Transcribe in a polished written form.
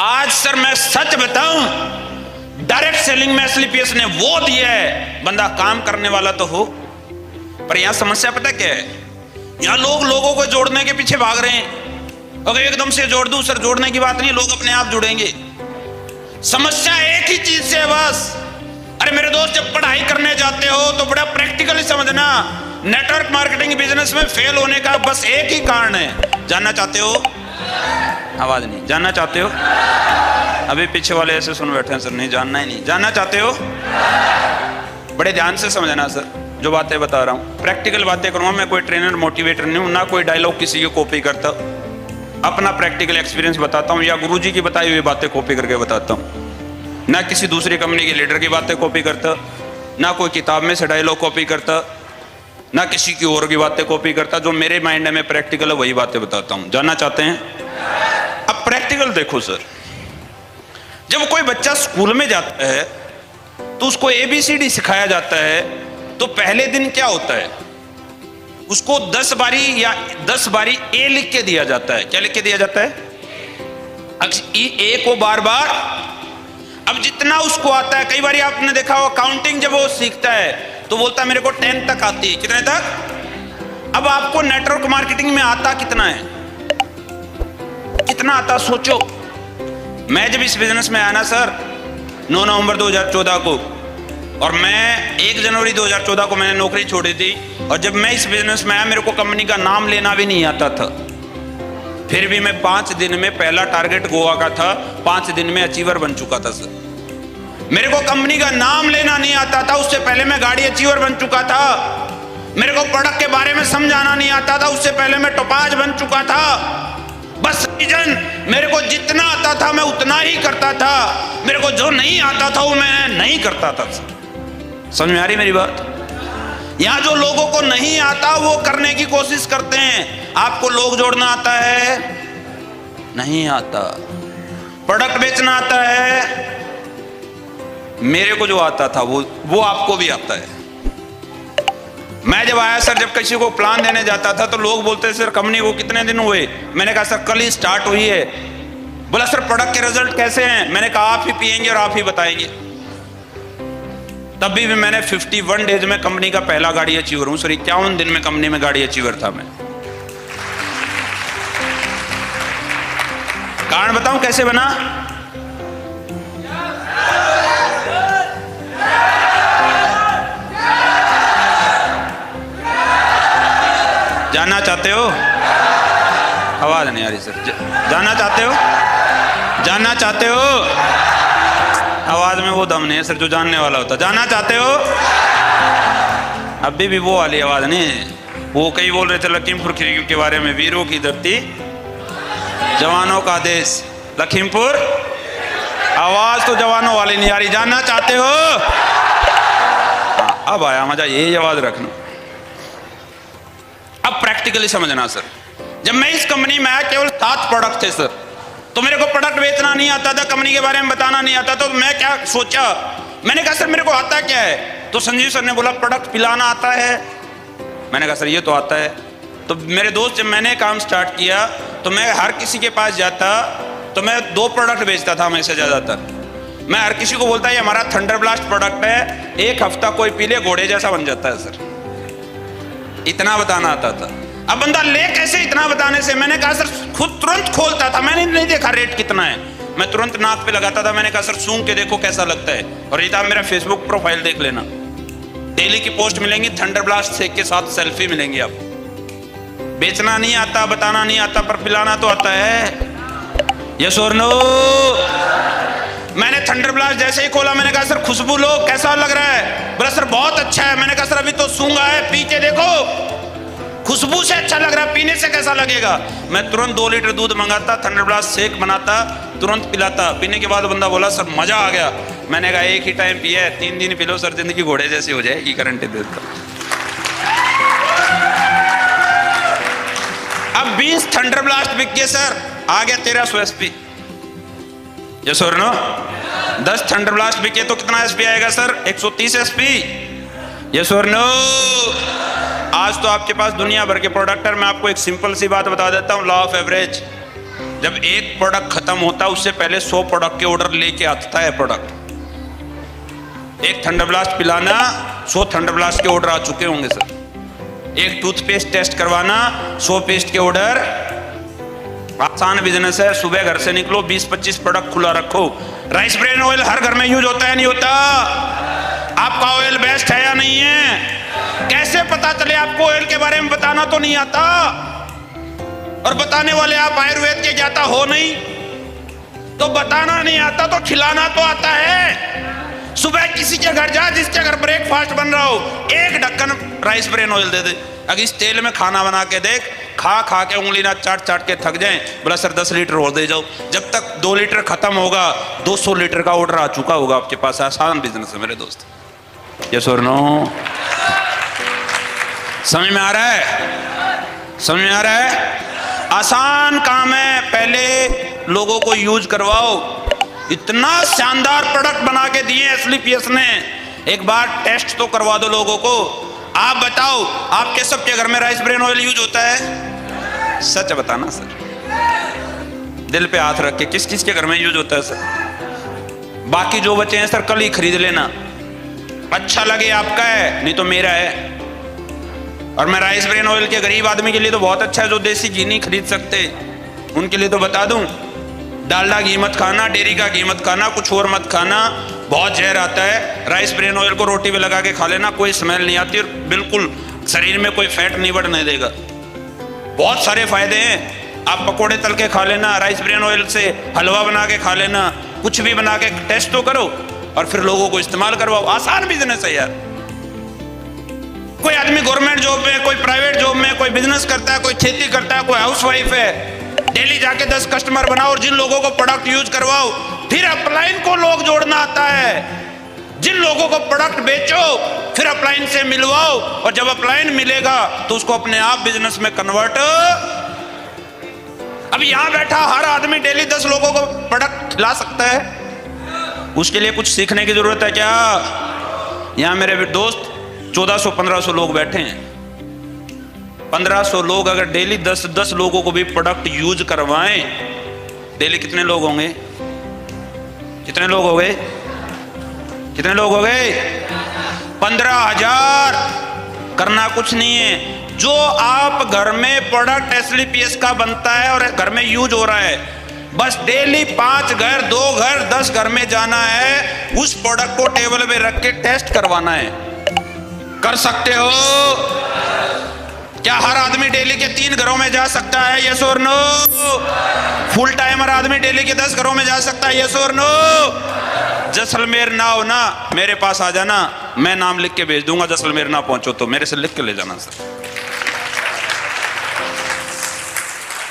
आज सर मैं सच बताऊं, डायरेक्ट सेलिंग में एसएलपीएस ने वो दिया है, बंदा काम करने वाला तो हो। पर यहां समस्या पता क्या है, यहां लोग लोगों को जोड़ने के पीछे भाग रहे हैं। अगर एकदम से जोड़ दूं सर, जोड़ने की बात नहीं, लोग अपने आप जुड़ेंगे। समस्या एक ही चीज से है बस। अरे मेरे दोस्त, जब पढ़ाई करने जाते हो तो बड़ा प्रैक्टिकली समझना, नेटवर्क मार्केटिंग बिजनेस में फेल होने का बस एक ही कारण है। जानना चाहते हो? आवाज नहीं। जानना चाहते हो? अभी पीछे वाले ऐसे सुन बैठे हैं सर, नहीं जानना ही नहीं। जानना चाहते हो? बड़े ध्यान से समझना सर, जो बातें बता रहा हूं प्रैक्टिकल बातें करूंगा। मैं कोई ट्रेनर मोटिवेटर नहीं हूं, ना कोई डायलॉग किसी की कॉपी करता। अपना प्रैक्टिकल एक्सपीरियंस बताता हूं, या गुरुजी की बताई हुई बातें कॉपी करके बताता हूं। ना किसी दूसरी कंपनी के लीडर की बातें कॉपी करता, ना कोई किताब में से डायलॉग कॉपी करता, ना किसी की और की बातें कॉपी करता। जो मेरे माइंड में प्रैक्टिकल है वही बातें बताता हूं। जानना चाहते हैं? अब प्रैक्टिकल देखो सर, जब कोई बच्चा स्कूल में जाता है तो उसको ABCD सिखाया जाता है, तो पहले दिन क्या होता है, उसको 10 बारी A लिख के दिया जाता है। क्या लिख के दिया जाता है? A को बार बार। अब जितना उसको आता है, कई बार आपने देखा हो काउंटिंग जब वो सीखता है तो बोलता है मेरे को 10 तक आती है। कितने तक? अब आपको नेटवर्क मार्केटिंग में आता कितना है? कितना आता सोचो। मैं जब इस बिजनेस में आया ना सर 9 नवंबर 2014 को, और मैं 1 जनवरी 2014 को मैंने नौकरी छोड़ी थी, और जब मैं इस बिजनेस में आया मेरे को कंपनी का नाम लेना भी नहीं आता था। फिर भी मैं 5 दिन में, पहला टारगेट गोवा का था, 5 दिन में अचीवर बन चुका था सर। मेरे को कंपनी का नाम लेना नहीं आता था, उससे पहले मैं गाड़ी अचीवर बन चुका था। मेरे को प्रोडक्ट के बारे में समझाना नहीं आता था, उससे पहले मैं टोपाज बन चुका था। बस रीजन, मेरे को जितना आता था मैं उतना ही करता था, मेरे को जो नहीं आता था वो मैं नहीं करता था। समझ में आ रही मेरी बात? यहां जो लोगों को नहीं आता वो करने की कोशिश करते हैं। आपको लोग जोड़ना आता है? नहीं आता। प्रोडक्ट बेचना आता है? मेरे को जो आता था वो आपको भी आता है। मैं जब आया सर, जब किसी को प्लान देने जाता था तो लोग बोलते सर कंपनी को कितने दिन हुए? मैंने कहा सर कल ही स्टार्ट हुई है। बोला सर प्रोडक्ट के रिजल्ट कैसे हैं? मैंने कहा आप ही पिएंगे और आप ही बताएंगे। तभी भी मैंने 51 डेज में कंपनी का पहला गाड़ी अचीवर हूं सर। 51 दिन में कंपनी में गाड़ी अचीवर था मैं। कारण बताऊं कैसे बना? जानना चाहते हो? आवाज नहीं आ रही सर। जानना चाहते हो? जानना चाहते हो? आवाज में वो दम नहीं है सर जो जानने वाला होता। जानना चाहते हो? अभी भी वो वाली आवाज नहीं। वो कई बोल रहे थे लखीमपुर खीरी के बारे में, वीरों की धरती, जवानों का देश लखीमपुर। आवाज तो जवानों वाली नहीं आ रही। जानना चाहते हो? अब आया मजा, यही आवाज रखना। अब प्रैक्टिकली समझना सर, जब मैं इस कंपनी में आया केवल 7 प्रोडक्ट थे सर, तो मेरे को प्रोडक्ट बेचना नहीं आता था, कंपनी के बारे में बताना नहीं आता। तो मैं क्या सोचा, मैंने कहा सर मेरे को आता क्या है? तो संजीव सर ने बोला प्रोडक्ट पिलाना आता है। मैंने कहा सर ये तो आता है। तो मेरे दोस्त, जब मैंने काम स्टार्ट किया तो मैं हर किसी के पास जाता तो मैं 2 प्रोडक्ट बेचता था हमेशा ज़्यादातर। मैं हर किसी को बोलता ये हमारा थंडर ब्लास्ट प्रोडक्ट है, 1 हफ्ता कोई पी ले घोड़े जैसा बन जाता है सर। इतना बताना आता था। अब बंदा ले कैसे इतना बताने से? मैंने कहा सर खुद तुरंत खोलता था, मैंने नहीं देखा रेट कितना है, मैं तुरंत नाक पे लगाता था। मैंने कहा सर सूंघ के देखो कैसा लगता है। और ये मेरा फेसबुक प्रोफाइल देख लेना, डेली की पोस्ट मिलेंगी, थंडर ब्लास्ट शेक के साथ सेल्फी मिलेंगी आपको। बेचना नहीं आता, बताना नहीं आता, पर पिलाना तो आता है। यस और नो? मैंने थंडर ब्लास्ट जैसे ही खोला मैंने कहा सर खुशबू लो, कैसा लग रहा है? बोला सर बहुत अच्छा है। मैंने कहा सर अभी तो सूंघा है, पी के देखो, खुशबू से अच्छा लग रहा है, पीने से कैसा लगेगा? मैं तुरंत 2 लीटर दूध मंगाता, थंडर ब्लास्ट शेक बनाता, तुरंत पिलाता। पीने के बाद बंदा बोला सर मजा आ गया। मैंने कहा एक ही टाइम पिया है, 3 दिन पी लो सर, जिंदगी घोड़े जैसी हो जाएगी, गारंटी देता। अब 20 थंडर ब्लास्ट बिक गए सर, आ गया 1300 SP। यस और नो? 10 थंडर ब्लास्ट बिके तो कितना SP आएगा सर? 130 SP। यस और नो? आज तो आपके पास दुनिया भर के प्रोडक्ट है। मैं आपको एक सिंपल सी बात बता देता हूं, लॉ ऑफ एवरेज। जब एक प्रोडक्ट खत्म होता है उससे पहले 100 प्रोडक्ट के ऑर्डर लेके आता है प्रोडक्ट। एक थंडर ब्लास्ट पिलाना, 100 थंडर ब्लास्ट के ऑर्डर आ चुके होंगे सर। एक टूथपेस्ट टेस्ट करवाना, 100 पेस्ट के ऑर्डर। आसान बिजनेस है, सुबह घर से निकलो 20-25 प्रोडक्ट खुला रखो। राइस ब्रेन ऑयल हर घर में यूज होता है नहीं होता? आपका ऑयल बेस्ट है या नहीं है? कैसे पता चले आपको? ऑयल के बारे में बताना तो नहीं आता, और बताने वाले आप आयुर्वेद के ज्ञाता हो नहीं, तो बताना नहीं आता तो खिलाना तो आता है। सुबह किसी के घर जा जिसके घर ब्रेकफास्ट बन रहा हो, एक ढक्कन राइस ब्रेन ऑयल दे दे। अगर इस तेल में खाना बना के देख, खा खा के उंगली ना चाट चाट के थक जाए, बोला सर 10 लीटर और दे जाओ। जब तक 2 लीटर खत्म होगा 200 लीटर का ऑर्डर आ चुका होगा आपके पास। आसान बिजनेस है मेरे दोस्त। यस और नो? समझ में आ रहा है? समझ में आ रहा है? आसान काम है, पहले लोगों को यूज करवाओ। इतना शानदार प्रोडक्ट बना के दिए एसलीपीएस ने, एक बार टेस्ट तो करवा दो लोगों को। आप बताओ, आपके सबके घर में राइस ब्रेन ऑयल यूज होता है? सच बताना सर, दिल पे हाथ रख के, किस किस के घर में यूज होता है सर? बाकी जो बचे हैं सर कल ही खरीद लेना, अच्छा लगे आपका है, नहीं तो मेरा है। और मैं राइस ब्रेन ऑयल के गरीब आदमी के लिए तो बहुत अच्छा है, जो देसी घी नहीं खरीद सकते उनके लिए तो बता दूं, डालडा घी मत खाना, डेयरी का घी मत खाना, कुछ और मत खाना, बहुत जहर आता है। राइस ब्रेन ऑयल को रोटी पे लगा के खा लेना, कोई स्मेल नहीं आती और बिल्कुल शरीर में कोई फैट नहीं बढ़ने देगा। बहुत सारे फायदे हैं। आप पकोड़े तल के खा लेना, राइस ब्रेन ऑयल से हलवा बना के खा लेना, कुछ भी बना के टेस्ट तो करो और फिर लोगों को इस्तेमाल करवाओ। आसान बिजनेस है यार। कोई आदमी गवर्नमेंट जॉब में, कोई प्राइवेट जॉब में, कोई बिजनेस करता है, कोई खेती करता है, कोई हाउसवाइफ है, डेली जाके 10 कस्टमर बनाओ और जिन लोगों को प्रोडक्ट यूज करवाओ। फिर अपलाइन को लोग जोड़ना आता है, जिन लोगों को प्रोडक्ट बेचो फिर अपलाइन से मिलवाओ, और जब अपलाइन मिलेगा तो उसको अपने आप बिजनेस में कन्वर्ट। अब यहां बैठा हर आदमी डेली 10 लोगों को प्रोडक्ट खिला सकता है? उसके लिए कुछ सीखने की जरूरत है क्या? यहां मेरे दोस्त 1400-1500 लोग बैठे हैं। 1500 लोग अगर डेली 10 लोगों को भी प्रोडक्ट यूज करवाएं, डेली कितने लोग होंगे? कितने लोग हो गए? कितने लोग हो गए? 15,000। करना कुछ नहीं है, जो आप घर में प्रोडक्ट एसलीपीएस का बनता है और घर में यूज हो रहा है, बस डेली 5 घर, 2 घर, 10 घर में जाना है, उस प्रोडक्ट को टेबल पे रख के टेस्ट करवाना है। कर सकते हो? क्या हर आदमी डेली के 3 घरों में जा सकता है? यस और नो? फुल टाइमर आदमी डेली के 10 घरों में जा सकता है? यस और नो? जैसलमेर ना हो ना, मेरे पास आ जाना, मैं नाम लिख के भेज दूंगा। जैसलमेर ना पहुंचो तो मेरे से लिख के ले जाना सर।